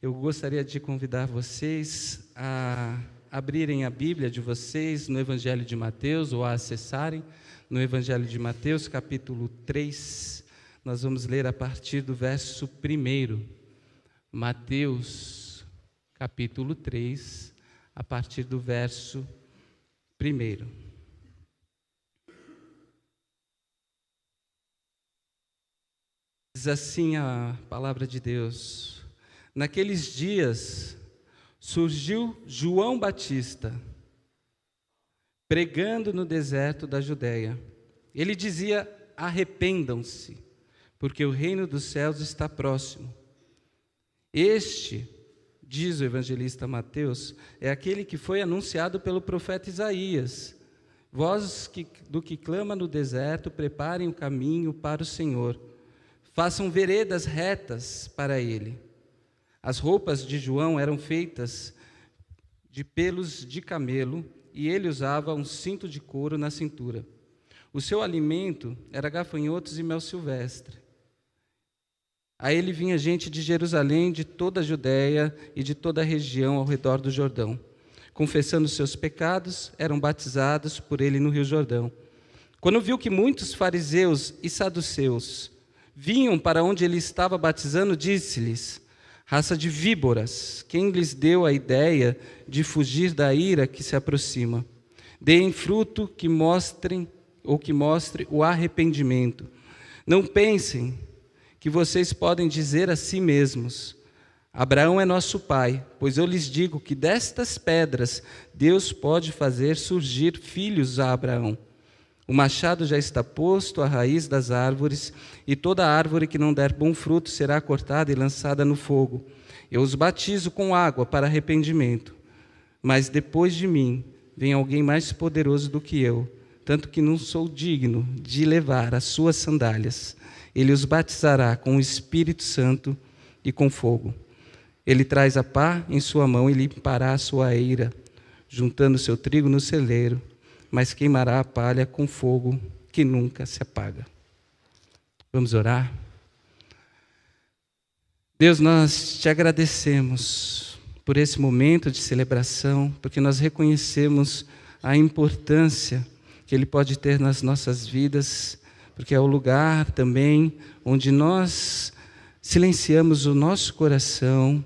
Eu gostaria de convidar vocês a abrirem a Bíblia de vocês no Evangelho de Mateus, ou a acessarem no Evangelho de Mateus, capítulo 3. Nós vamos ler a partir do verso 1. Mateus, capítulo 3, a partir do verso 1. Diz assim a palavra de Deus: naqueles dias surgiu João Batista, pregando no deserto da Judéia. Ele dizia: arrependam-se, porque o reino dos céus está próximo. Este, diz o evangelista Mateus, é aquele que foi anunciado pelo profeta Isaías: voz do que clama no deserto, preparem o caminho para o Senhor, façam veredas retas para ele. As roupas de João eram feitas de pelos de camelo, e ele usava um cinto de couro na cintura. O seu alimento era gafanhotos e mel silvestre. A ele vinha gente de Jerusalém, de toda a Judéia e de toda a região ao redor do Jordão. Confessando seus pecados, eram batizados por ele no Rio Jordão. Quando viu que muitos fariseus e saduceus vinham para onde ele estava batizando, disse-lhes: raça de víboras, quem lhes deu a ideia de fugir da ira que se aproxima? Deem fruto que mostre o arrependimento. Não pensem que vocês podem dizer a si mesmos: Abraão é nosso pai, pois eu lhes digo que destas pedras Deus pode fazer surgir filhos a Abraão. O machado já está posto à raiz das árvores, e toda árvore que não der bom fruto será cortada e lançada no fogo. Eu os batizo com água para arrependimento, mas depois de mim vem alguém mais poderoso do que eu, tanto que não sou digno de levar as suas sandálias. Ele os batizará com o Espírito Santo e com fogo. Ele traz a pá em sua mão e limpará a sua eira, juntando seu trigo no celeiro, mas queimará a palha com fogo que nunca se apaga. Vamos orar? Deus, nós te agradecemos por esse momento de celebração, porque nós reconhecemos a importância que ele pode ter nas nossas vidas, porque é o lugar também onde nós silenciamos o nosso coração,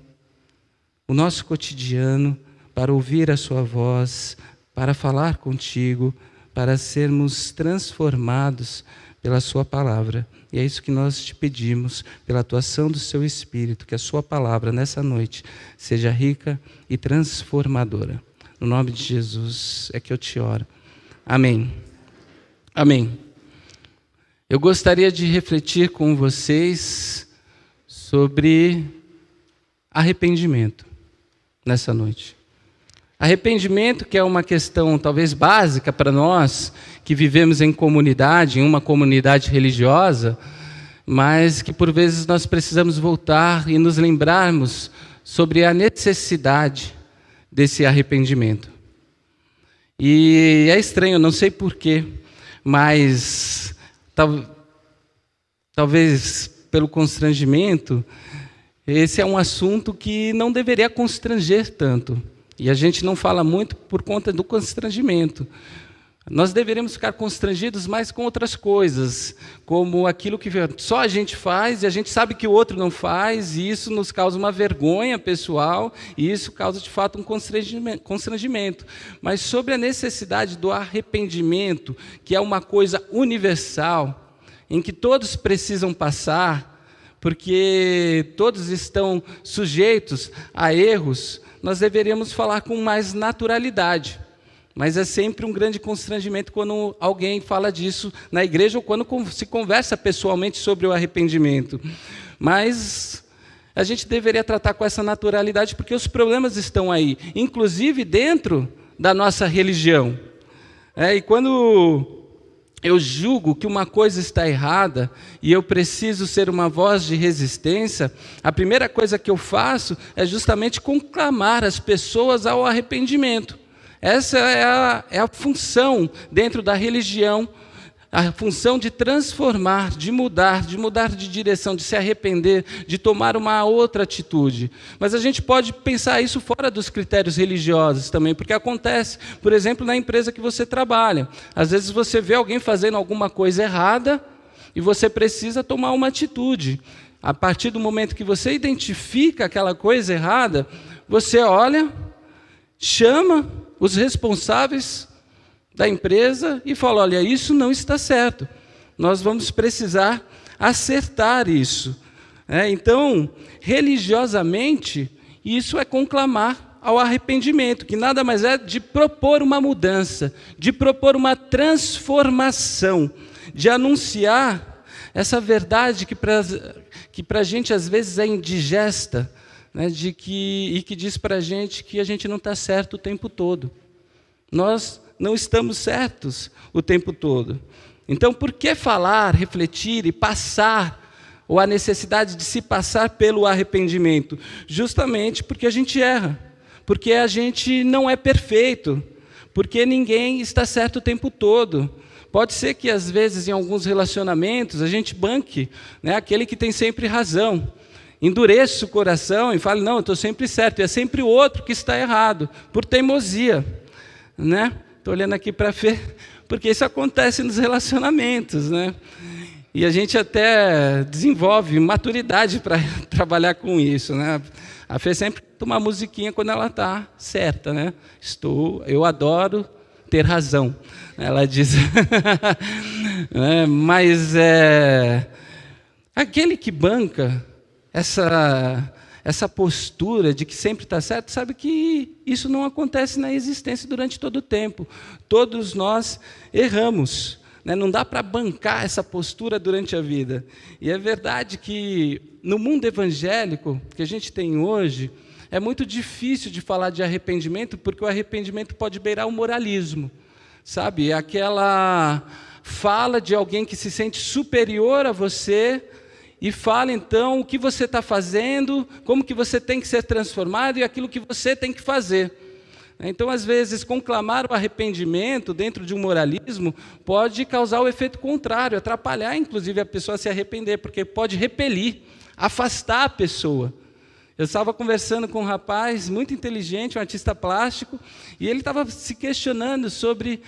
o nosso cotidiano, para ouvir a sua voz, para falar contigo, para sermos transformados pela sua palavra. E é isso que nós te pedimos, pela atuação do seu Espírito, que a sua palavra nessa noite seja rica e transformadora. No nome de Jesus é que eu te oro. Amém. Amém. Eu gostaria de refletir com vocês sobre arrependimento nessa noite. Arrependimento, que é uma questão talvez básica para nós, que vivemos em comunidade, em uma comunidade religiosa, mas que por vezes nós precisamos voltar e nos lembrarmos sobre a necessidade desse arrependimento. E é estranho, não sei porquê, mas talvez pelo constrangimento, esse é um assunto que não deveria constranger tanto. E a gente não fala muito por conta do constrangimento. Nós deveríamos ficar constrangidos mais com outras coisas, como aquilo que só a gente faz e a gente sabe que o outro não faz, e isso nos causa uma vergonha pessoal, e isso causa de fato um constrangimento. Mas sobre a necessidade do arrependimento, que é uma coisa universal, em que todos precisam passar, porque todos estão sujeitos a erros, nós deveríamos falar com mais naturalidade. Mas é sempre um grande constrangimento quando alguém fala disso na igreja ou quando se conversa pessoalmente sobre o arrependimento. Mas a gente deveria tratar com essa naturalidade, porque os problemas estão aí, inclusive dentro da nossa religião. E quando eu julgo que uma coisa está errada e eu preciso ser uma voz de resistência, a primeira coisa que eu faço é justamente conclamar as pessoas ao arrependimento. Essa é a função dentro da religião, a função de transformar, de mudar de direção, de se arrepender, de tomar uma outra atitude. Mas a gente pode pensar isso fora dos critérios religiosos também, porque acontece, por exemplo, na empresa que você trabalha. Às vezes você vê alguém fazendo alguma coisa errada e você precisa tomar uma atitude. A partir do momento que você identifica aquela coisa errada, você olha, chama os responsáveis da empresa e fala: olha, isso não está certo, nós vamos precisar acertar isso. Então, religiosamente, isso é conclamar ao arrependimento, que nada mais é de propor uma mudança, de propor uma transformação, de anunciar essa verdade que para a gente às vezes é indigesta, né, e que diz para a gente não está certo o tempo todo. Nós não estamos certos o tempo todo. Então, por que falar, refletir e passar, ou a necessidade de se passar pelo arrependimento? Justamente porque a gente erra, porque a gente não é perfeito, porque ninguém está certo o tempo todo. Pode ser que, às vezes, em alguns relacionamentos, a gente banque, né, aquele que tem sempre razão, endureça o coração e fale: não, eu estou sempre certo, e é sempre o outro que está errado, por teimosia, né? Estou olhando aqui para a Fê, porque isso acontece nos relacionamentos, né? E a gente até desenvolve maturidade para trabalhar com isso, né? A Fê sempre toma uma musiquinha quando ela está certa, né? Eu adoro ter razão, ela diz. Mas aquele que banca essa postura de que sempre está certo, sabe que isso não acontece na existência durante todo o tempo. Todos nós erramos, né? Não dá para bancar essa postura durante a vida. E é verdade que no mundo evangélico que a gente tem hoje, é muito difícil de falar de arrependimento, porque o arrependimento pode beirar o moralismo, sabe? Aquela fala de alguém que se sente superior a você, e fala, então, o que você está fazendo, como que você tem que ser transformado e aquilo que você tem que fazer. Então, às vezes, conclamar o arrependimento dentro de um moralismo pode causar o efeito contrário, atrapalhar, inclusive, a pessoa a se arrepender, porque pode repelir, afastar a pessoa. Eu estava conversando com um rapaz muito inteligente, um artista plástico, e ele estava se questionando sobre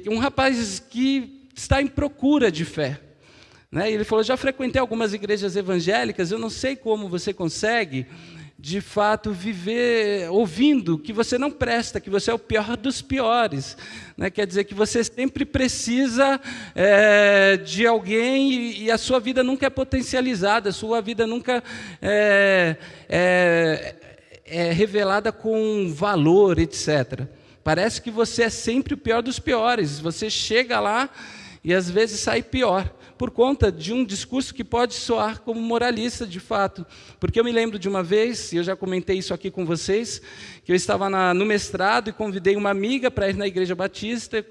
um rapaz que está em procura de fé. E ele falou: já frequentei algumas igrejas evangélicas, eu não sei como você consegue, de fato, viver ouvindo que você não presta, que você é o pior dos piores. Quer dizer que você sempre precisa de alguém e a sua vida nunca é potencializada, a sua vida nunca é revelada com valor, etc. Parece que você é sempre o pior dos piores, você chega lá e às vezes sai pior, por conta de um discurso que pode soar como moralista, de fato. Porque eu me lembro de uma vez, e eu já comentei isso aqui com vocês, que eu estava no mestrado e convidei uma amiga para ir na Igreja Batista,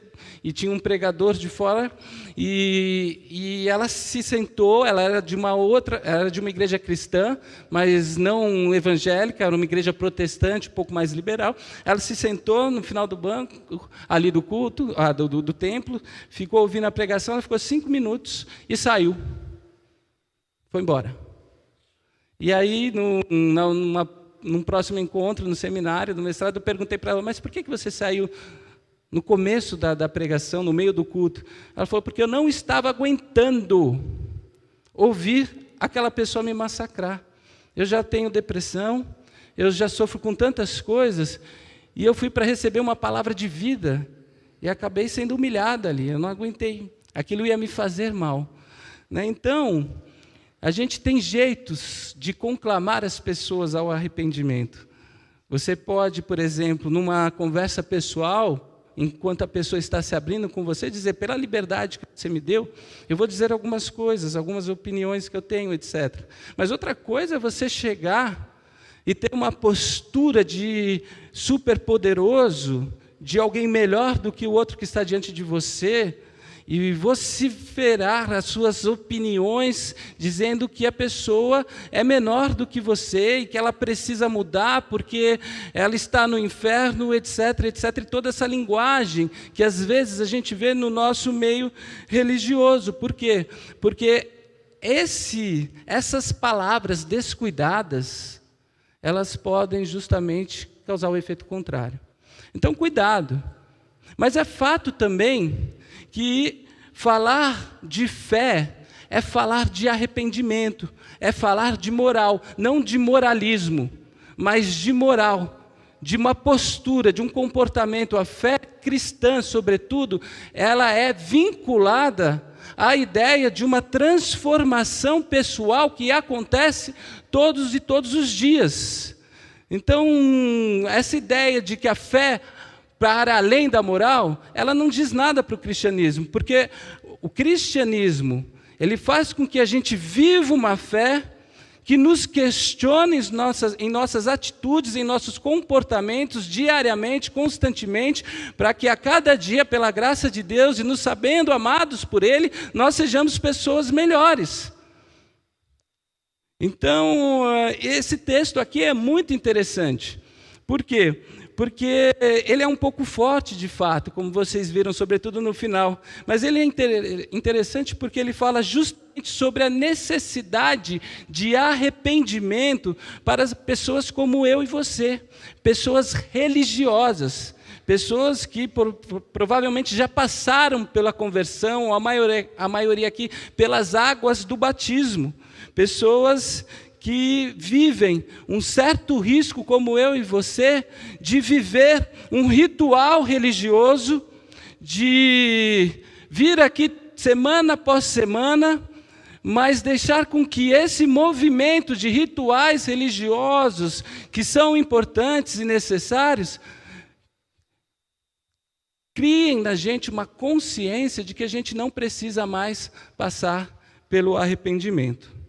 e tinha um pregador de fora, e ela se sentou, ela era de uma igreja cristã, mas não evangélica, era uma igreja protestante, um pouco mais liberal. Ela se sentou no final do banco, ali do culto, do templo, ficou ouvindo a pregação, ela ficou 5 minutos e saiu. Foi embora. E aí, num próximo encontro, no seminário, no mestrado, eu perguntei para ela: mas por que você saiu no começo da pregação, no meio do culto? Ela falou: porque eu não estava aguentando ouvir aquela pessoa me massacrar. Eu já tenho depressão, eu já sofro com tantas coisas, e eu fui para receber uma palavra de vida, e acabei sendo humilhada ali, eu não aguentei. Aquilo ia me fazer mal. Então, a gente tem jeitos de conclamar as pessoas ao arrependimento. Você pode, por exemplo, numa conversa pessoal, enquanto a pessoa está se abrindo com você, dizer: pela liberdade que você me deu, eu vou dizer algumas coisas, algumas opiniões que eu tenho, etc. Mas outra coisa é você chegar e ter uma postura de superpoderoso, de alguém melhor do que o outro que está diante de você, e vociferar as suas opiniões, dizendo que a pessoa é menor do que você e que ela precisa mudar porque ela está no inferno, etc, etc. E toda essa linguagem que às vezes a gente vê no nosso meio religioso. Por quê? Porque essas palavras descuidadas, elas podem justamente causar o efeito contrário. Então, cuidado. Mas é fato também que falar de fé é falar de arrependimento, é falar de moral, não de moralismo, mas de moral, de uma postura, de um comportamento. A fé cristã, sobretudo, ela é vinculada à ideia de uma transformação pessoal que acontece todos os dias. Então, essa ideia de que a fé para além da moral, ela não diz nada para o cristianismo, porque o cristianismo, ele faz com que a gente viva uma fé que nos questione em nossas atitudes, em nossos comportamentos, diariamente, constantemente, para que a cada dia, pela graça de Deus e nos sabendo amados por Ele, nós sejamos pessoas melhores. Então, esse texto aqui é muito interessante. Por quê? Porque ele é um pouco forte, de fato, como vocês viram, sobretudo no final. Mas ele é interessante porque ele fala justamente sobre a necessidade de arrependimento para as pessoas como eu e você, pessoas religiosas, pessoas que provavelmente já passaram pela conversão, a maioria aqui, pelas águas do batismo, pessoas que vivem um certo risco, como eu e você, de viver um ritual religioso, de vir aqui semana após semana, mas deixar com que esse movimento de rituais religiosos, que são importantes e necessários, criem na gente uma consciência de que a gente não precisa mais passar pelo arrependimento.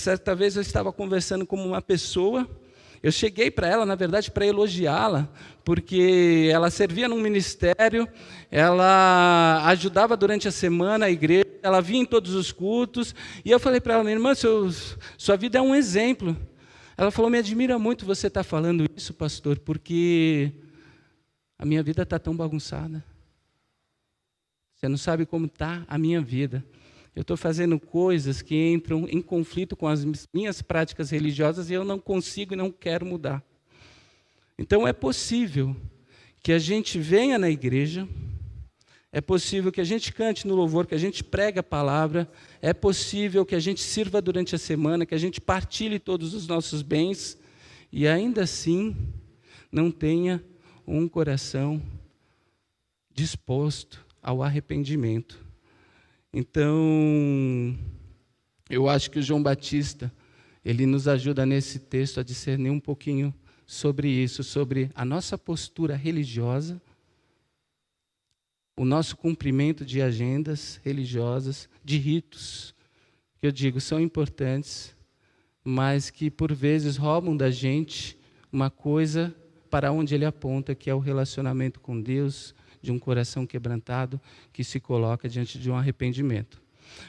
Certa vez eu estava conversando com uma pessoa, eu cheguei para ela, na verdade, para elogiá-la, porque ela servia num ministério, ela ajudava durante a semana a igreja, ela vinha em todos os cultos, e eu falei para ela, minha irmã, sua vida é um exemplo. Ela falou, me admira muito você estar falando isso, pastor, porque a minha vida está tão bagunçada. Você não sabe como está a minha vida. Eu estou fazendo coisas que entram em conflito com as minhas práticas religiosas e eu não consigo e não quero mudar. Então, é possível que a gente venha na igreja, é possível que a gente cante no louvor, que a gente pregue a palavra, é possível que a gente sirva durante a semana, que a gente partilhe todos os nossos bens e ainda assim não tenha um coração disposto ao arrependimento. Então, eu acho que o João Batista, ele nos ajuda nesse texto a discernir um pouquinho sobre isso, sobre a nossa postura religiosa, o nosso cumprimento de agendas religiosas, de ritos, que eu digo, são importantes, mas que por vezes roubam da gente uma coisa para onde ele aponta, que é o relacionamento com Deus, de um coração quebrantado que se coloca diante de um arrependimento.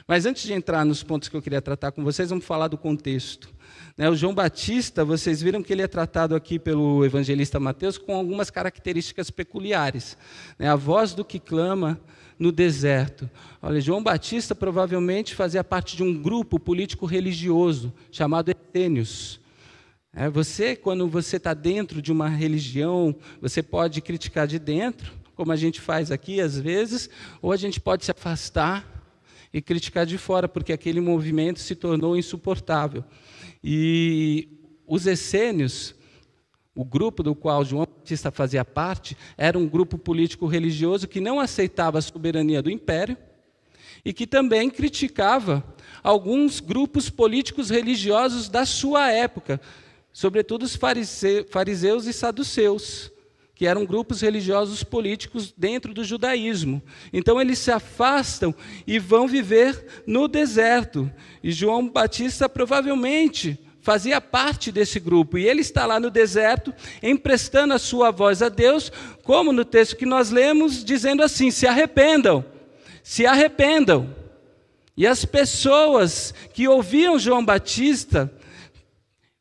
Mas antes de entrar nos pontos que eu queria tratar com vocês, vamos falar do contexto. O João Batista, vocês viram que ele é tratado aqui pelo evangelista Mateus com algumas características peculiares. A voz do que clama no deserto. Olha, João Batista provavelmente fazia parte de um grupo político-religioso chamado essênios. Quando você está dentro de uma religião, você pode criticar de dentro, como a gente faz aqui às vezes, ou a gente pode se afastar e criticar de fora, porque aquele movimento se tornou insuportável. E os essênios, o grupo do qual João Batista fazia parte, era um grupo político-religioso que não aceitava a soberania do império e que também criticava alguns grupos políticos religiosos da sua época, sobretudo os fariseus e saduceus, que eram grupos religiosos políticos dentro do judaísmo. Então, eles se afastam e vão viver no deserto. E João Batista provavelmente fazia parte desse grupo. E ele está lá no deserto, emprestando a sua voz a Deus, como no texto que nós lemos, dizendo assim, se arrependam, se arrependam. E as pessoas que ouviam João Batista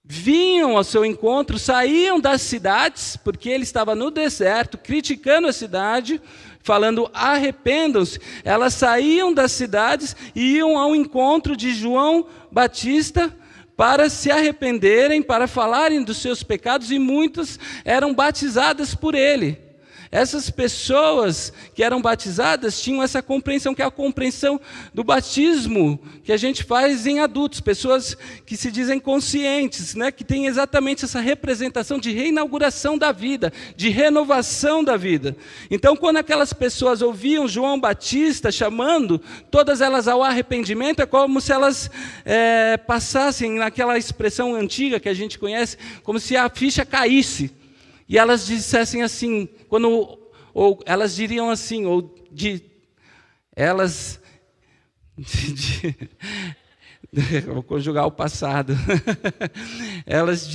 vinham ao seu encontro, saíam das cidades, porque ele estava no deserto, criticando a cidade, falando arrependam-se. Elas saíam das cidades e iam ao encontro de João Batista para se arrependerem, para falarem dos seus pecados, e muitas eram batizadas por ele. Essas pessoas que eram batizadas tinham essa compreensão, que é a compreensão do batismo que a gente faz em adultos, pessoas que se dizem conscientes, né, que têm exatamente essa representação de reinauguração da vida, de renovação da vida. Então, quando aquelas pessoas ouviam João Batista chamando todas elas ao arrependimento, é como se elas passassem naquela expressão antiga que a gente conhece, como se a ficha caísse. E elas dissessem assim, ou elas diriam assim, vou conjugar o passado. Elas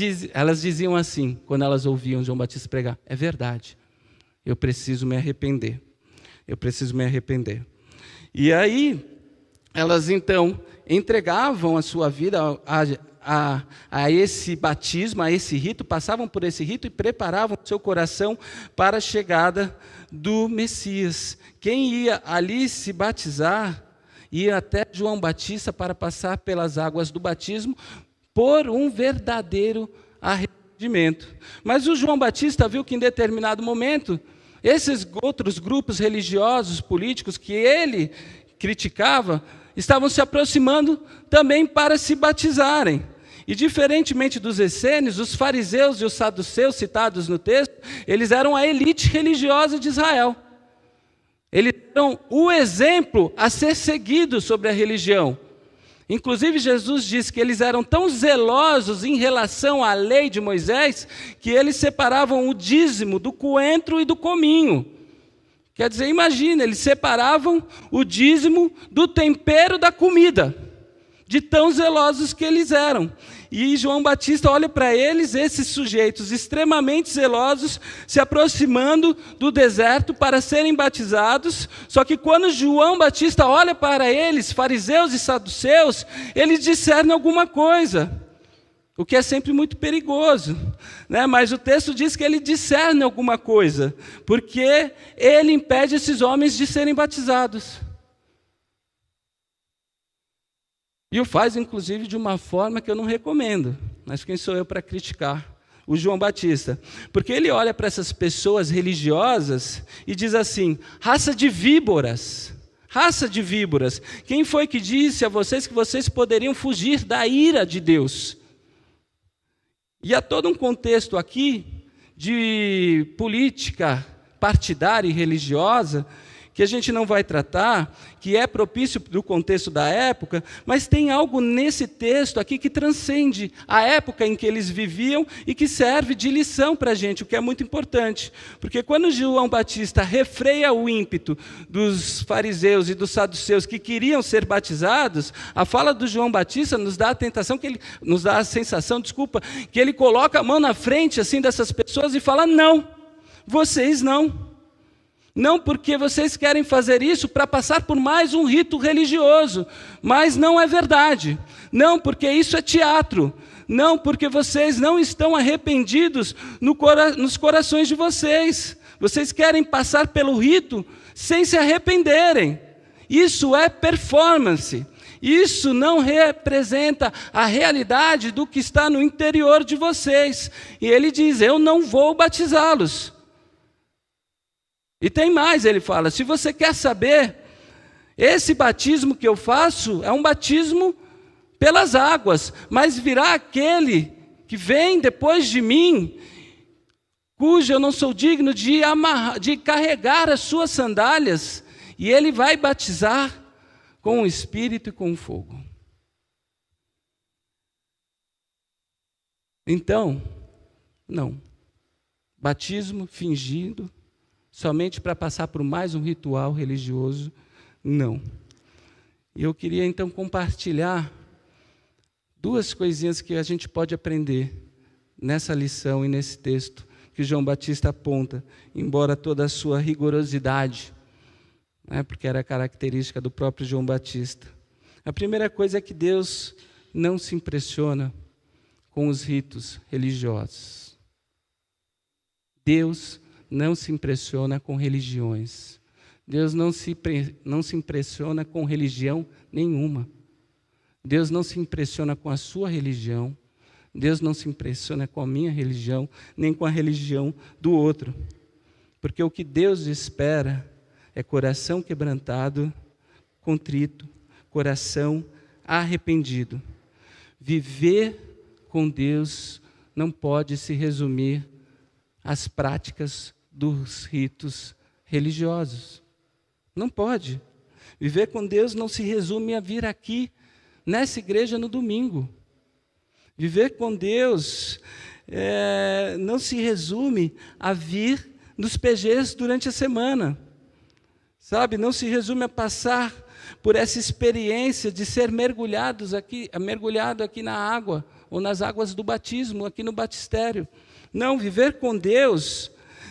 diziam assim, quando elas ouviam João Batista pregar: é verdade, eu preciso me arrepender. Eu preciso me arrepender. E aí, elas então entregavam a sua vida a esse batismo, a esse rito, passavam por esse rito e preparavam o seu coração para a chegada do Messias. Quem ia ali se batizar, ia até João Batista para passar pelas águas do batismo por um verdadeiro arrependimento. Mas o João Batista viu que em determinado momento, esses outros grupos religiosos, políticos que ele criticava, estavam se aproximando também para se batizarem. E diferentemente dos essênios, os fariseus e os saduceus citados no texto, eles eram a elite religiosa de Israel. Eles eram o exemplo a ser seguido sobre a religião. Inclusive, Jesus disse que eles eram tão zelosos em relação à lei de Moisés, que eles separavam o dízimo do coentro e do cominho. Quer dizer, imagina, eles separavam o dízimo do tempero da comida, de tão zelosos que eles eram. E João Batista olha para eles, esses sujeitos extremamente zelosos, se aproximando do deserto para serem batizados. Só que quando João Batista olha para eles, fariseus e saduceus, eles discernem alguma coisa, o que é sempre muito perigoso, né? Mas o texto diz que ele discerne alguma coisa, porque ele impede esses homens de serem batizados. E o faz, inclusive, de uma forma que eu não recomendo. Mas quem sou eu para criticar o João Batista? Porque ele olha para essas pessoas religiosas e diz assim: raça de víboras, raça de víboras. Quem foi que disse a vocês que vocês poderiam fugir da ira de Deus? E há todo um contexto aqui de política partidária e religiosa que a gente não vai tratar, que é propício do contexto da época, mas tem algo nesse texto aqui que transcende a época em que eles viviam e que serve de lição para a gente, o que é muito importante. Porque quando João Batista refreia o ímpeto dos fariseus e dos saduceus que queriam ser batizados, a fala do João Batista nos dá a sensação, que ele coloca a mão na frente assim dessas pessoas e fala: não, vocês não. Não, porque vocês querem fazer isso para passar por mais um rito religioso, mas não é verdade. Não, porque isso é teatro. Não, porque vocês não estão arrependidos nos corações de vocês. Vocês querem passar pelo rito sem se arrependerem. Isso é performance. Isso não representa a realidade do que está no interior de vocês. E ele diz: eu não vou batizá-los. E tem mais, ele fala: se você quer saber, esse batismo que eu faço é um batismo pelas águas, mas virá aquele que vem depois de mim, cujo eu não sou digno de carregar as suas sandálias, e ele vai batizar com o Espírito e com o fogo. Então, não. Batismo fingido, somente para passar por mais um ritual religioso, não. E eu queria então compartilhar duas coisinhas que a gente pode aprender nessa lição e nesse texto que João Batista aponta, embora toda a sua rigorosidade. né? Porque era característica do próprio João Batista. A primeira coisa é que Deus não se impressiona com os ritos religiosos. Deus não se impressiona com religiões. Deus não se impressiona com religião nenhuma. Deus não se impressiona com a sua religião. Deus não se impressiona com a minha religião, nem com a religião do outro. Porque o que Deus espera é coração quebrantado, contrito, coração arrependido. Viver com Deus não pode se resumir às práticas dos ritos religiosos. Não pode. Viver com Deus não se resume a vir aqui, nessa igreja, no domingo. Viver com Deus não se resume a vir nos PGs durante a semana. Sabe? Não se resume a passar por essa experiência de ser mergulhado aqui na água, ou nas águas do batismo, aqui no batistério. Não, viver com Deus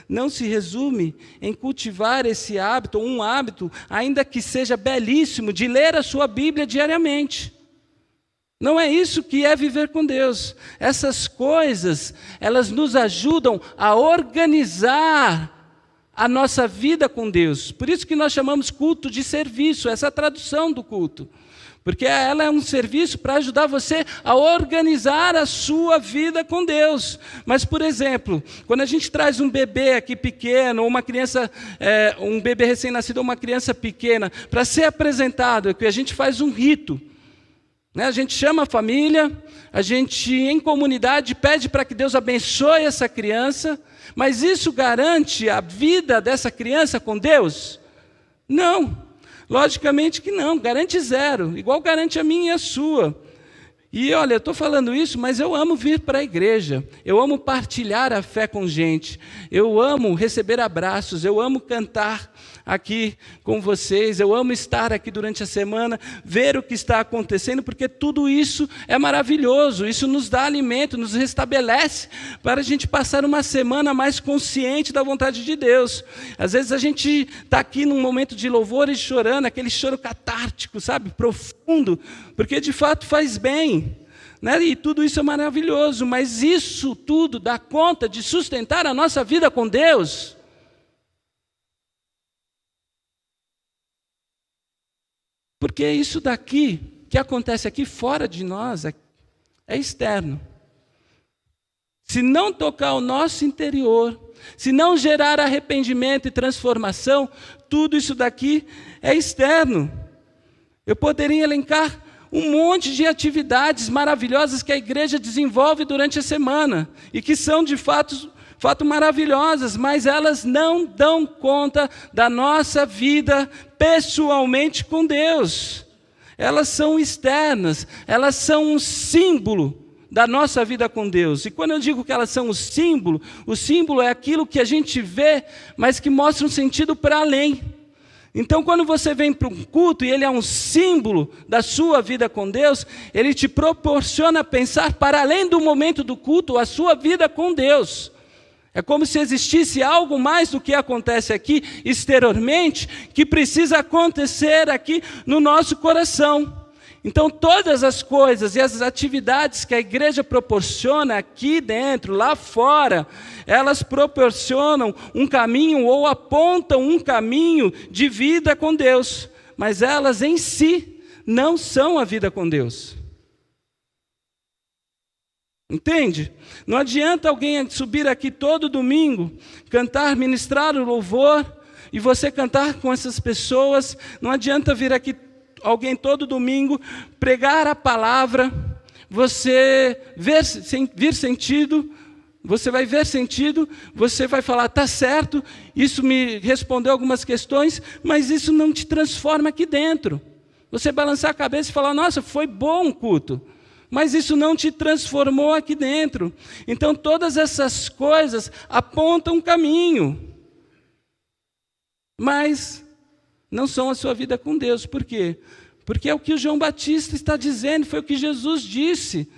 não se resume em cultivar esse hábito, um hábito, ainda que seja belíssimo, de ler a sua Bíblia diariamente. Não é isso que é viver com Deus. Essas coisas, elas nos ajudam a organizar a nossa vida com Deus. Por isso que nós chamamos culto de serviço, essa é a tradução do culto. Porque ela é um serviço para ajudar você a organizar a sua vida com Deus. Mas, por exemplo, quando a gente traz um bebê aqui pequeno, ou uma criança, um bebê recém-nascido ou uma criança pequena, para ser apresentado, que a gente faz um rito. Né? A gente chama a família, a gente em comunidade pede para que Deus abençoe essa criança, mas isso garante a vida dessa criança com Deus? Não. Logicamente que não, garante zero, igual garante a minha e a sua. E olha, eu estou falando isso, mas eu amo vir para a igreja, eu amo partilhar a fé com gente, eu amo receber abraços, eu amo cantar aqui com vocês, eu amo estar aqui durante a semana, ver o que está acontecendo, porque tudo isso é maravilhoso, isso nos dá alimento, nos restabelece, para a gente passar uma semana mais consciente da vontade de Deus. Às vezes a gente está aqui num momento de louvor e chorando, aquele choro catártico, sabe, profundo, porque de fato faz bem. Né? E tudo isso é maravilhoso, mas isso tudo dá conta de sustentar a nossa vida com Deus? Porque isso daqui, que acontece aqui fora de nós, é externo. Se não tocar o nosso interior, se não gerar arrependimento e transformação, tudo isso daqui é externo. Eu poderia elencar um monte de atividades maravilhosas que a igreja desenvolve durante a semana, e que são de fato maravilhosas, mas elas não dão conta da nossa vida pessoalmente com Deus. Elas são externas, elas são um símbolo da nossa vida com Deus. E quando eu digo que elas são o símbolo é aquilo que a gente vê, mas que mostra um sentido para além. Então, quando você vem para um culto e ele é um símbolo da sua vida com Deus, ele te proporciona pensar para além do momento do culto, a sua vida com Deus. É como se existisse algo mais do que acontece aqui exteriormente, que precisa acontecer aqui no nosso coração. Então, todas as coisas e as atividades que a igreja proporciona aqui dentro, lá fora, elas proporcionam um caminho ou apontam um caminho de vida com Deus, mas elas em si não são a vida com Deus. Entende? Não adianta alguém subir aqui todo domingo, cantar, ministrar o louvor, e você cantar com essas pessoas. Não adianta vir aqui alguém todo domingo, pregar a palavra, você ver sentido, você vai ver sentido, você vai falar, está certo, isso me respondeu algumas questões, mas isso não te transforma aqui dentro. Você balançar a cabeça e falar, nossa, foi bom o culto, mas isso não te transformou aqui dentro. Então, todas essas coisas apontam um caminho, mas não são a sua vida com Deus. Por quê? Porque é o que o João Batista está dizendo, foi o que Jesus disse.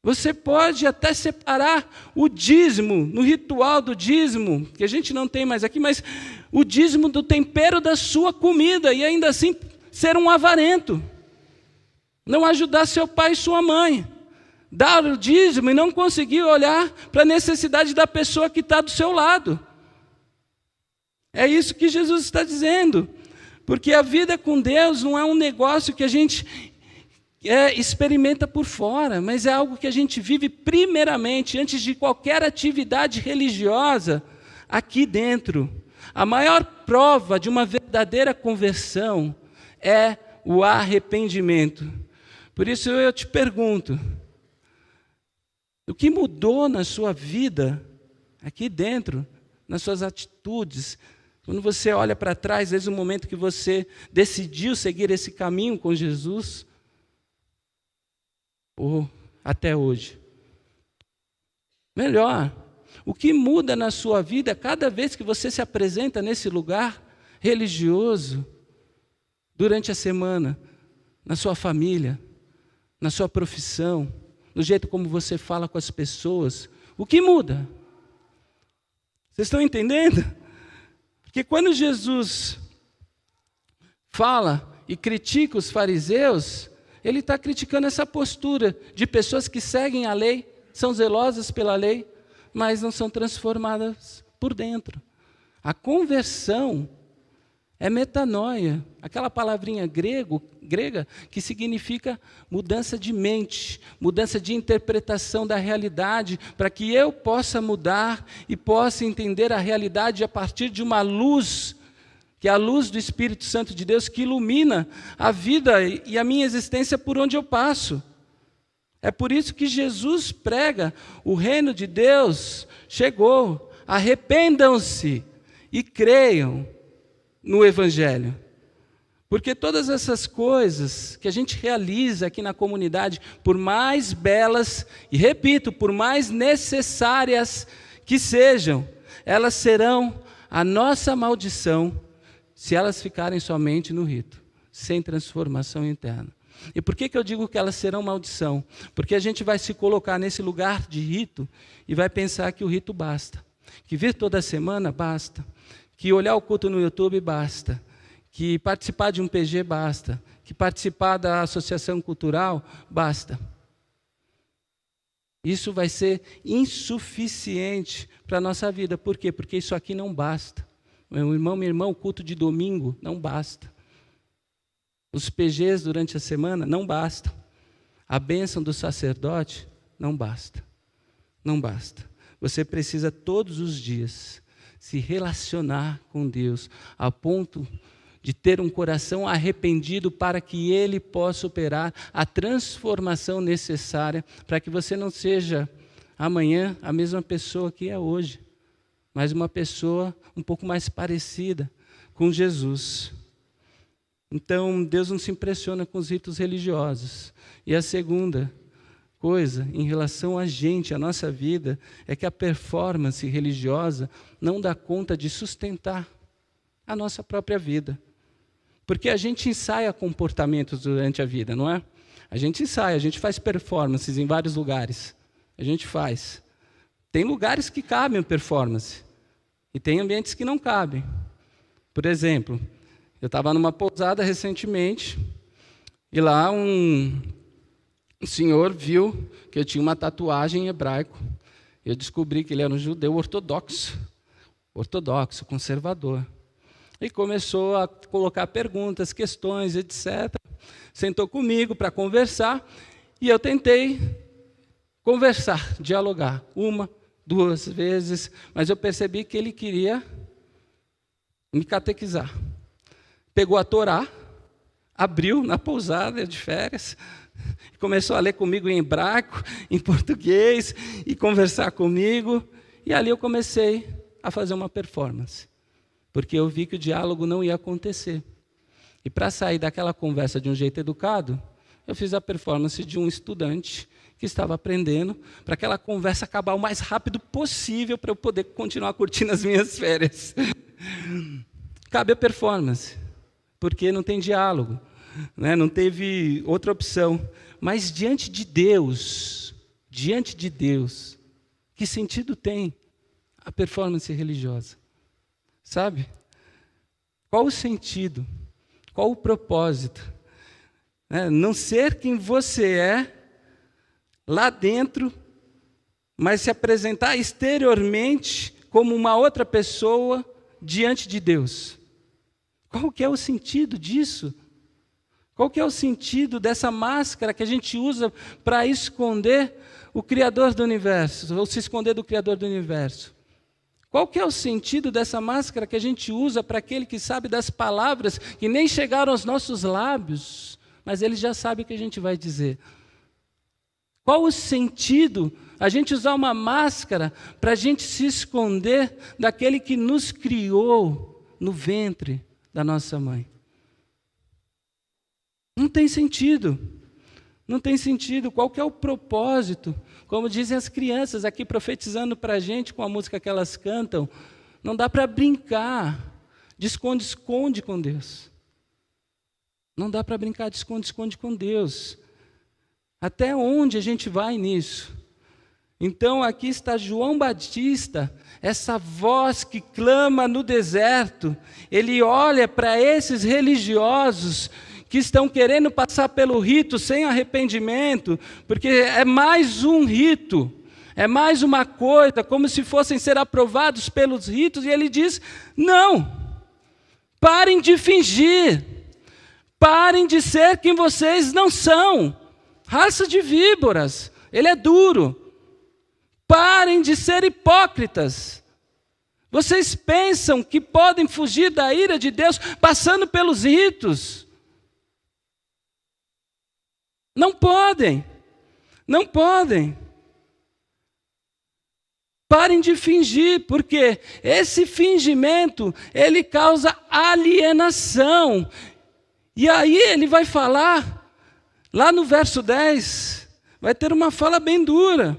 Você pode até separar o dízimo, no ritual do dízimo, que a gente não tem mais aqui, mas o dízimo do tempero da sua comida, e ainda assim ser um avarento. Não ajudar seu pai e sua mãe. Dar o dízimo e não conseguir olhar para a necessidade da pessoa que está do seu lado. É isso que Jesus está dizendo. Porque a vida com Deus não é um negócio que a gente experimenta por fora, mas é algo que a gente vive primeiramente, antes de qualquer atividade religiosa, aqui dentro. A maior prova de uma verdadeira conversão é o arrependimento. Por isso eu te pergunto, o que mudou na sua vida, aqui dentro, nas suas atitudes, quando você olha para trás, desde o momento que você decidiu seguir esse caminho com Jesus, ou até hoje? Melhor, o que muda na sua vida cada vez que você se apresenta nesse lugar religioso, durante a semana, na sua família, na sua profissão, no jeito como você fala com as pessoas, o que muda? Vocês estão entendendo? Porque quando Jesus fala e critica os fariseus, ele está criticando essa postura de pessoas que seguem a lei, são zelosas pela lei, mas não são transformadas por dentro. A conversão é metanoia, aquela palavrinha grega que significa mudança de mente, mudança de interpretação da realidade, para que eu possa mudar e possa entender a realidade a partir de uma luz, que é a luz do Espírito Santo de Deus, que ilumina a vida e a minha existência por onde eu passo. É por isso que Jesus prega, o reino de Deus chegou, arrependam-se e creiam no Evangelho. Porque todas essas coisas que a gente realiza aqui na comunidade, por mais belas, e repito, por mais necessárias que sejam, elas serão a nossa maldição se elas ficarem somente no rito, sem transformação interna. E por que eu digo que elas serão maldição? Porque a gente vai se colocar nesse lugar de rito e vai pensar que o rito basta, que vir toda semana basta, que olhar o culto no YouTube basta, que participar de um PG basta, que participar da associação cultural basta. Isso vai ser insuficiente para a nossa vida. Por quê? Porque isso aqui não basta. Meu irmão, minha irmã, o culto de domingo não basta. Os PGs durante a semana não basta. A bênção do sacerdote não basta. Não basta. Você precisa todos os dias se relacionar com Deus, a ponto de ter um coração arrependido para que Ele possa operar a transformação necessária para que você não seja amanhã a mesma pessoa que é hoje, mas uma pessoa um pouco mais parecida com Jesus. Então, Deus não se impressiona com os ritos religiosos. E a segunda coisa, em relação a gente, a nossa vida, é que a performance religiosa não dá conta de sustentar a nossa própria vida. Porque a gente ensaia comportamentos durante a vida, não é? A gente ensaia, a gente faz performances em vários lugares. A gente faz. Tem lugares que cabem performance. E tem ambientes que não cabem. Por exemplo, eu estava numa pousada recentemente, e lá um senhor viu que eu tinha uma tatuagem em hebraico. Eu descobri que ele era um judeu ortodoxo, conservador. E começou a colocar perguntas, questões, etc. Sentou comigo para conversar, e eu tentei conversar, dialogar, 1, 2 vezes, mas eu percebi que ele queria me catequizar. Pegou a Torá, abriu na pousada de férias, começou a ler comigo em hebraico, em português, e conversar comigo. E ali eu comecei a fazer uma performance, porque eu vi que o diálogo não ia acontecer. E para sair daquela conversa de um jeito educado, eu fiz a performance de um estudante que estava aprendendo, para aquela conversa acabar o mais rápido possível, para eu poder continuar curtindo as minhas férias. Cabe a performance, porque não tem diálogo, né? Não teve outra opção. Mas diante de Deus, diante de Deus, que sentido tem a performance religiosa? Sabe? Qual o sentido? Qual o propósito? Não ser quem você é lá dentro, mas se apresentar exteriormente como uma outra pessoa diante de Deus. Qual que é o sentido disso? Qual que é o sentido dessa máscara que a gente usa para esconder o Criador do Universo, ou se esconder do Criador do Universo? Qual que é o sentido dessa máscara que a gente usa para aquele que sabe das palavras que nem chegaram aos nossos lábios, mas ele já sabe o que a gente vai dizer? Qual o sentido a gente usar uma máscara para a gente se esconder daquele que nos criou no ventre da nossa mãe? Não tem sentido. Não tem sentido. Qual que é o propósito? Como dizem as crianças aqui profetizando para a gente com a música que elas cantam, não dá para brincar de esconde-esconde com Deus. Não dá para brincar de esconde-esconde com Deus. Até onde a gente vai nisso? Então aqui está João Batista, essa voz que clama no deserto. Ele olha para esses religiosos que estão querendo passar pelo rito sem arrependimento, porque é mais um rito, é mais uma coisa, como se fossem ser aprovados pelos ritos, e ele diz: não, parem de fingir, parem de ser quem vocês não são, raça de víboras, ele é duro, parem de ser hipócritas. Vocês pensam que podem fugir da ira de Deus passando pelos ritos? Não podem, não podem. Parem de fingir, porque esse fingimento, ele causa alienação. E aí ele vai falar, lá no verso 10, vai ter uma fala bem dura.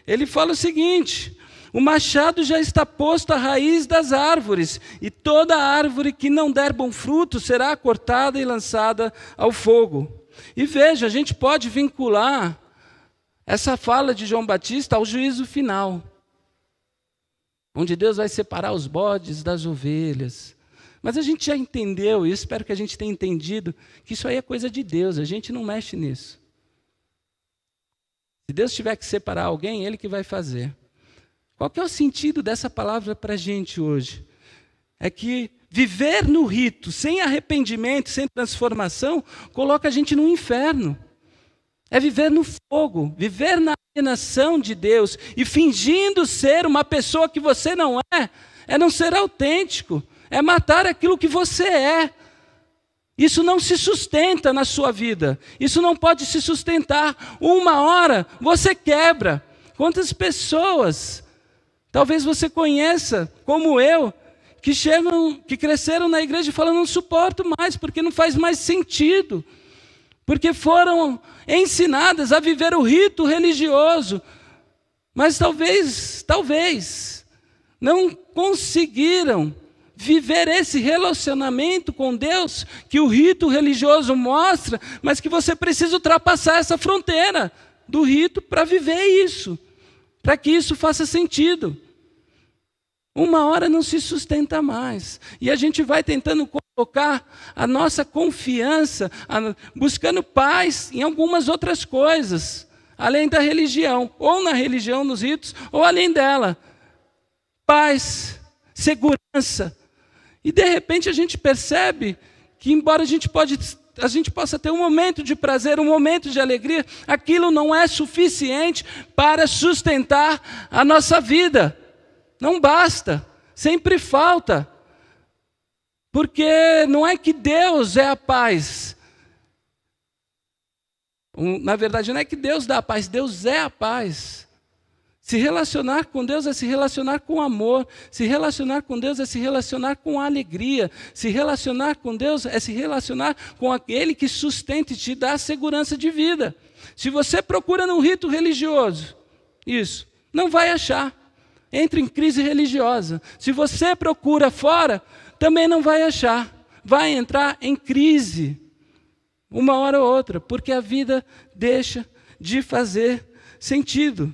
Ele fala o seguinte: o machado já está posto à raiz das árvores, e toda árvore que não der bom fruto será cortada e lançada ao fogo. E veja, a gente pode vincular essa fala de João Batista ao juízo final, onde Deus vai separar os bodes das ovelhas. Mas a gente já entendeu, e espero que a gente tenha entendido, que isso aí é coisa de Deus, a gente não mexe nisso. Se Deus tiver que separar alguém, é Ele que vai fazer. Qual que é o sentido dessa palavra para a gente hoje? É que viver no rito, sem arrependimento, sem transformação, coloca a gente no inferno. É viver no fogo, viver na alienação de Deus e fingindo ser uma pessoa que você não é não ser autêntico, é matar aquilo que você é. Isso não se sustenta na sua vida, isso não pode se sustentar. Uma hora você quebra. Quantas pessoas, talvez você conheça, como eu, que cresceram na igreja e falam: não suporto mais, porque não faz mais sentido. Porque foram ensinadas a viver o rito religioso, mas talvez, não conseguiram viver esse relacionamento com Deus que o rito religioso mostra, mas que você precisa ultrapassar essa fronteira do rito para viver isso, para que isso faça sentido. Uma hora não se sustenta mais. E a gente vai tentando colocar a nossa confiança, buscando paz em algumas outras coisas, além da religião, ou na religião, nos ritos, ou além dela. Paz, segurança. E de repente a gente percebe que, embora a gente possa ter um momento de prazer, um momento de alegria, aquilo não é suficiente para sustentar a nossa vida. Não basta, sempre falta. Porque não é que Deus é a paz. Na verdade, não é que Deus dá a paz, Deus é a paz. Se relacionar com Deus é se relacionar com amor. Se relacionar com Deus é se relacionar com alegria. Se relacionar com Deus é se relacionar com aquele que sustenta e te dá segurança de vida. Se você procura num rito religioso, isso, não vai achar. Entra em crise religiosa. Se você procura fora, também não vai achar. Vai entrar em crise, uma hora ou outra, porque a vida deixa de fazer sentido.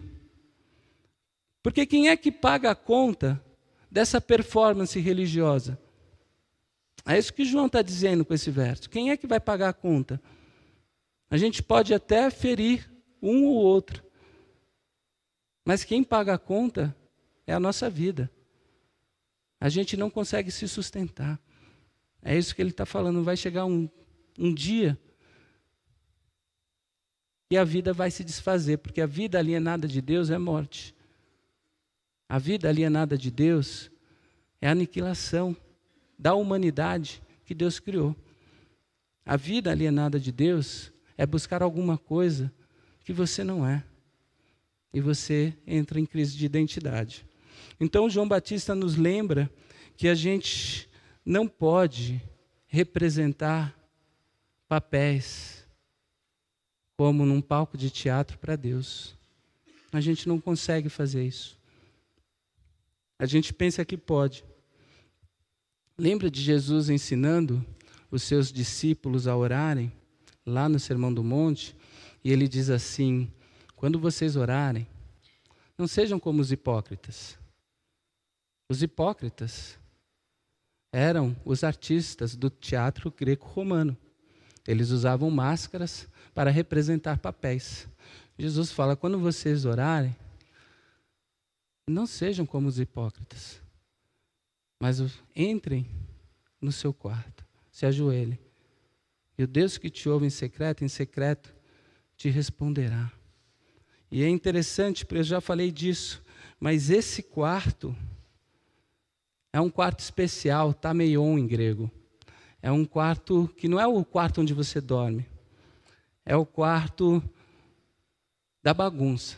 Porque quem é que paga a conta dessa performance religiosa? É isso que João está dizendo com esse verso. Quem é que vai pagar a conta? A gente pode até ferir um ou outro, mas quem paga a conta é a nossa vida. A gente não consegue se sustentar. É isso que ele está falando. Vai chegar um dia e a vida vai se desfazer, porque a vida alienada de Deus é morte. A vida alienada de Deus é a aniquilação da humanidade que Deus criou. A vida alienada de Deus é buscar alguma coisa que você não é. E você entra em crise de identidade. Então, João Batista nos lembra que a gente não pode representar papéis como num palco de teatro para Deus. A gente não consegue fazer isso. A gente pensa que pode. Lembra de Jesus ensinando os seus discípulos a orarem, lá no Sermão do Monte? E ele diz assim: quando vocês orarem, não sejam como os hipócritas. Os hipócritas eram os artistas do teatro greco-romano. Eles usavam máscaras para representar papéis. Jesus fala: quando vocês orarem, não sejam como os hipócritas, mas entrem no seu quarto, se ajoelhem. E o Deus que te ouve em secreto, te responderá. E é interessante, porque eu já falei disso, mas esse quarto é um quarto especial, tameion em grego. É um quarto que não é o quarto onde você dorme, é o quarto da bagunça.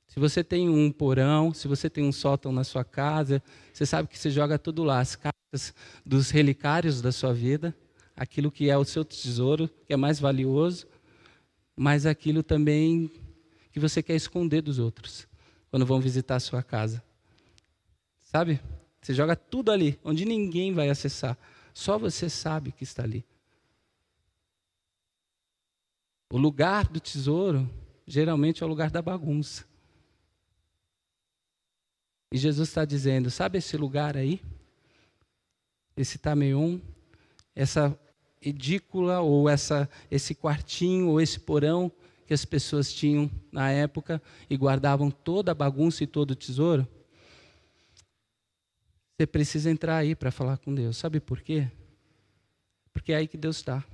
Se você tem um porão, se você tem um sótão na sua casa, você sabe que você joga tudo lá, as cartas dos relicários da sua vida, aquilo que é o seu tesouro, que é mais valioso, mas aquilo também que você quer esconder dos outros, quando vão visitar a sua casa. Sabe? Você joga tudo ali, onde ninguém vai acessar. Só você sabe que está ali. O lugar do tesouro, geralmente, é o lugar da bagunça. E Jesus está dizendo, sabe esse lugar aí? Esse tameion, essa edícula, ou esse quartinho, ou esse porão que as pessoas tinham na época e guardavam toda a bagunça e todo o tesouro? Você precisa entrar aí para falar com Deus. Sabe por quê? Porque é aí que Deus está.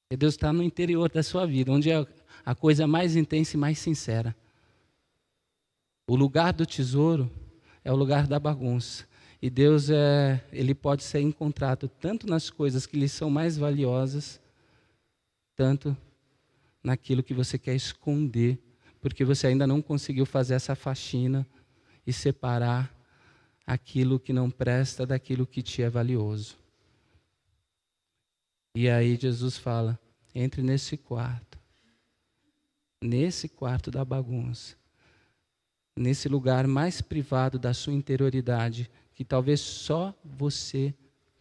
E Deus está no interior da sua vida, onde é a coisa mais intensa e mais sincera. O lugar do tesouro é o lugar da bagunça. E Deus, ele pode ser encontrado tanto nas coisas que lhe são mais valiosas, tanto naquilo que você quer esconder, porque você ainda não conseguiu fazer essa faxina e separar aquilo que não presta daquilo que te é valioso. E aí Jesus fala, entre nesse quarto da bagunça, nesse lugar mais privado da sua interioridade, que talvez só você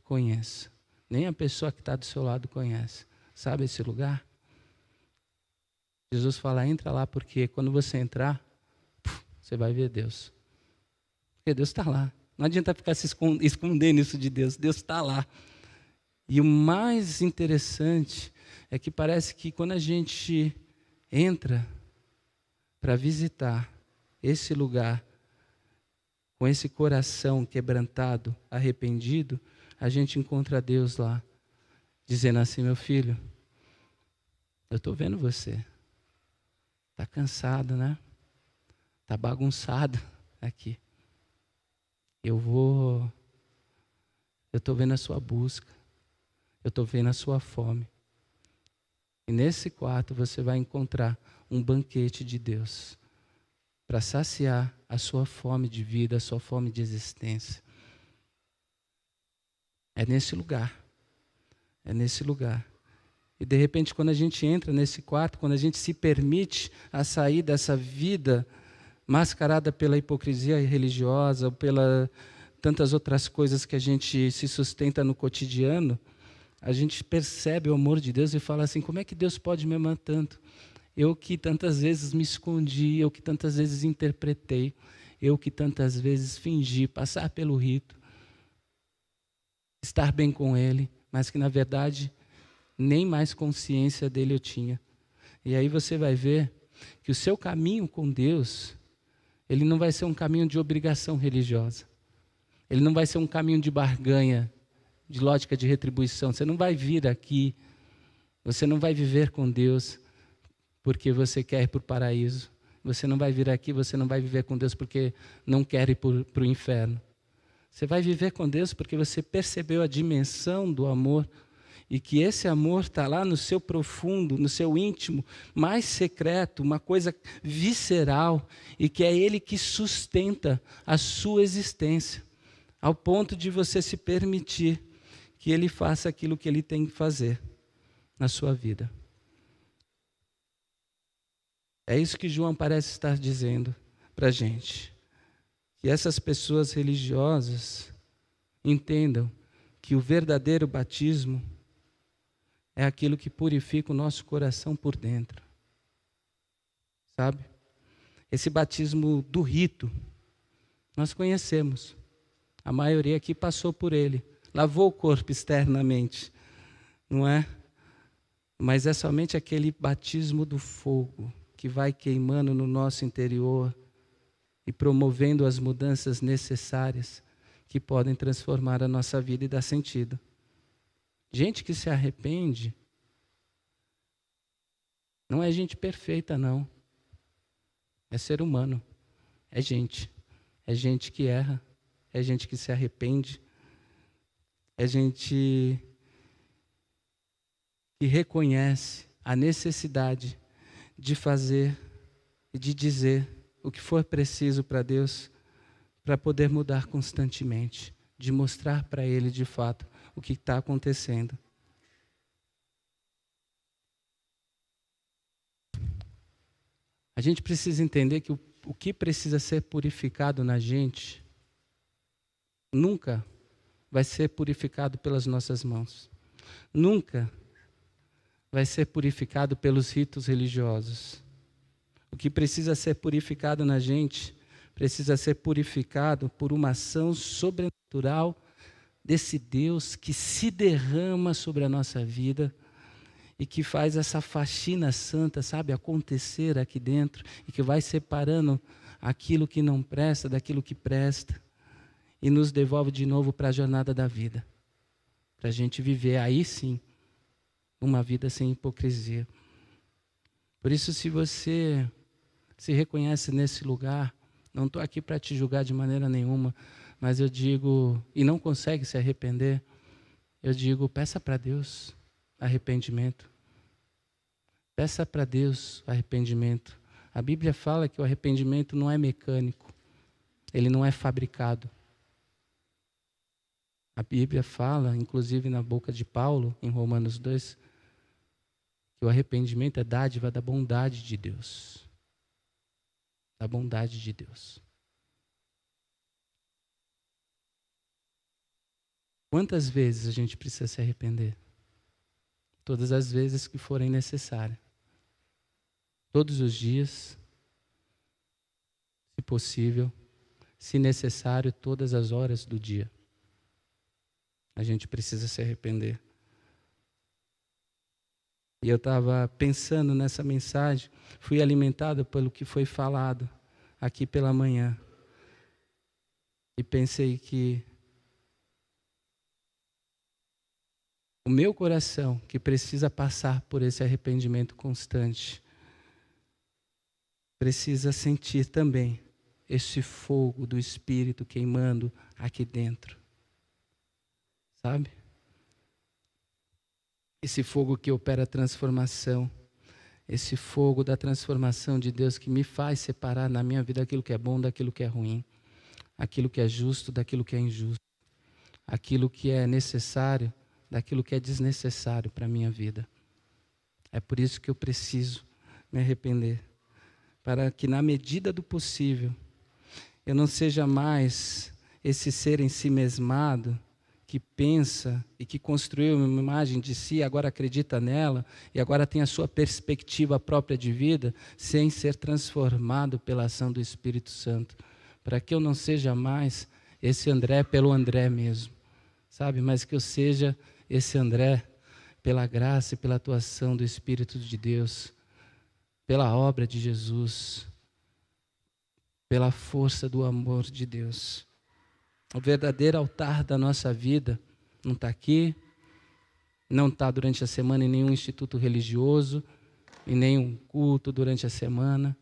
conheça. Nem a pessoa que está do seu lado conhece. Sabe esse lugar? Jesus fala, entra lá, porque quando você entrar, você vai ver Deus. Porque Deus está lá. Não adianta ficar se escondendo isso de Deus. Deus está lá. E o mais interessante é que parece que quando a gente entra para visitar esse lugar, com esse coração quebrantado, arrependido, a gente encontra Deus lá, dizendo assim, meu filho, eu estou vendo você. Está cansado, né? Está bagunçado aqui. Eu estou vendo a sua busca. Eu estou vendo a sua fome. E nesse quarto você vai encontrar um banquete de Deus para saciar a sua fome de vida, a sua fome de existência. É nesse lugar. É nesse lugar. E de repente, quando a gente entra nesse quarto, quando a gente se permite a sair dessa vida mascarada pela hipocrisia religiosa, ou pela tantas outras coisas que a gente se sustenta no cotidiano, a gente percebe o amor de Deus e fala assim, como é que Deus pode me amar tanto? Eu que tantas vezes me escondi, eu que tantas vezes interpretei, eu que tantas vezes fingi passar pelo rito, estar bem com Ele, mas que na verdade nem mais consciência dele eu tinha. E aí você vai ver que o seu caminho com Deus, ele não vai ser um caminho de obrigação religiosa. Ele não vai ser um caminho de barganha, de lógica de retribuição. Você não vai vir aqui, você não vai viver com Deus porque você quer ir para o paraíso. Você não vai vir aqui, você não vai viver com Deus porque não quer ir para o inferno. Você vai viver com Deus porque você percebeu a dimensão do amor e que esse amor está lá no seu profundo, no seu íntimo, mais secreto, uma coisa visceral, e que é Ele que sustenta a sua existência, ao ponto de você se permitir que Ele faça aquilo que Ele tem que fazer na sua vida. É isso que João parece estar dizendo para a gente. Que essas pessoas religiosas entendam que o verdadeiro batismo é aquilo que purifica o nosso coração por dentro. Sabe? Esse batismo do rito, nós conhecemos. A maioria aqui passou por ele. Lavou o corpo externamente, não é? Mas é somente aquele batismo do fogo que vai queimando no nosso interior e promovendo as mudanças necessárias que podem transformar a nossa vida e dar sentido. Gente que se arrepende não é gente perfeita, não. É ser humano. É gente. É gente que erra. É gente que se arrepende. É gente que reconhece a necessidade de fazer e de dizer o que for preciso para Deus, para poder mudar constantemente, de mostrar para Ele de fato o que está acontecendo. A gente precisa entender que o que precisa ser purificado na gente nunca vai ser purificado pelas nossas mãos. Nunca vai ser purificado pelos ritos religiosos. O que precisa ser purificado na gente precisa ser purificado por uma ação sobrenatural desse Deus que se derrama sobre a nossa vida e que faz essa faxina santa, sabe, acontecer aqui dentro e que vai separando aquilo que não presta daquilo que presta e nos devolve de novo para a jornada da vida, para a gente viver aí sim uma vida sem hipocrisia. Por isso, se você se reconhece nesse lugar, não estou aqui para te julgar de maneira nenhuma, mas eu digo, e não consegue se arrepender, eu digo, peça para Deus arrependimento. Peça para Deus arrependimento. A Bíblia fala que o arrependimento não é mecânico, ele não é fabricado. A Bíblia fala, inclusive na boca de Paulo, em Romanos 2, que o arrependimento é dádiva da bondade de Deus. Da bondade de Deus. Quantas vezes a gente precisa se arrepender? Todas as vezes que forem necessárias. Todos os dias, se possível, se necessário, todas as horas do dia. A gente precisa se arrepender. E eu estava pensando nessa mensagem, fui alimentado pelo que foi falado aqui pela manhã. E pensei que o meu coração, que precisa passar por esse arrependimento constante, precisa sentir também esse fogo do Espírito queimando aqui dentro. Sabe? Esse fogo que opera a transformação, esse fogo da transformação de Deus que me faz separar na minha vida aquilo que é bom daquilo que é ruim, aquilo que é justo daquilo que é injusto, aquilo que é necessário daquilo que é desnecessário para a minha vida. É por isso que eu preciso me arrepender, para que na medida do possível eu não seja mais esse ser ensimesmado que pensa e que construiu uma imagem de si, agora acredita nela e agora tem a sua perspectiva própria de vida, sem ser transformado pela ação do Espírito Santo, para que eu não seja mais esse André pelo André mesmo, sabe? Mas que eu seja esse André pela graça e pela atuação do Espírito de Deus, pela obra de Jesus, pela força do amor de Deus. O verdadeiro altar da nossa vida não está aqui, não está durante a semana em nenhum instituto religioso, em nenhum culto durante a semana.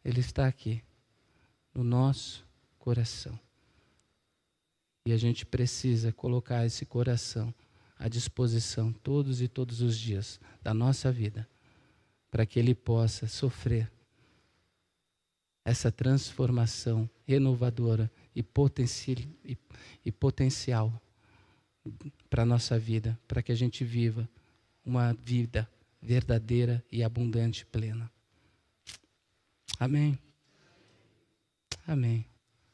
Ele está aqui, no nosso coração. E a gente precisa colocar esse coração à disposição todos os dias da nossa vida, para que ele possa sofrer essa transformação renovadora e potencial para a nossa vida, para que a gente viva uma vida verdadeira e abundante, plena. Amém. Amém.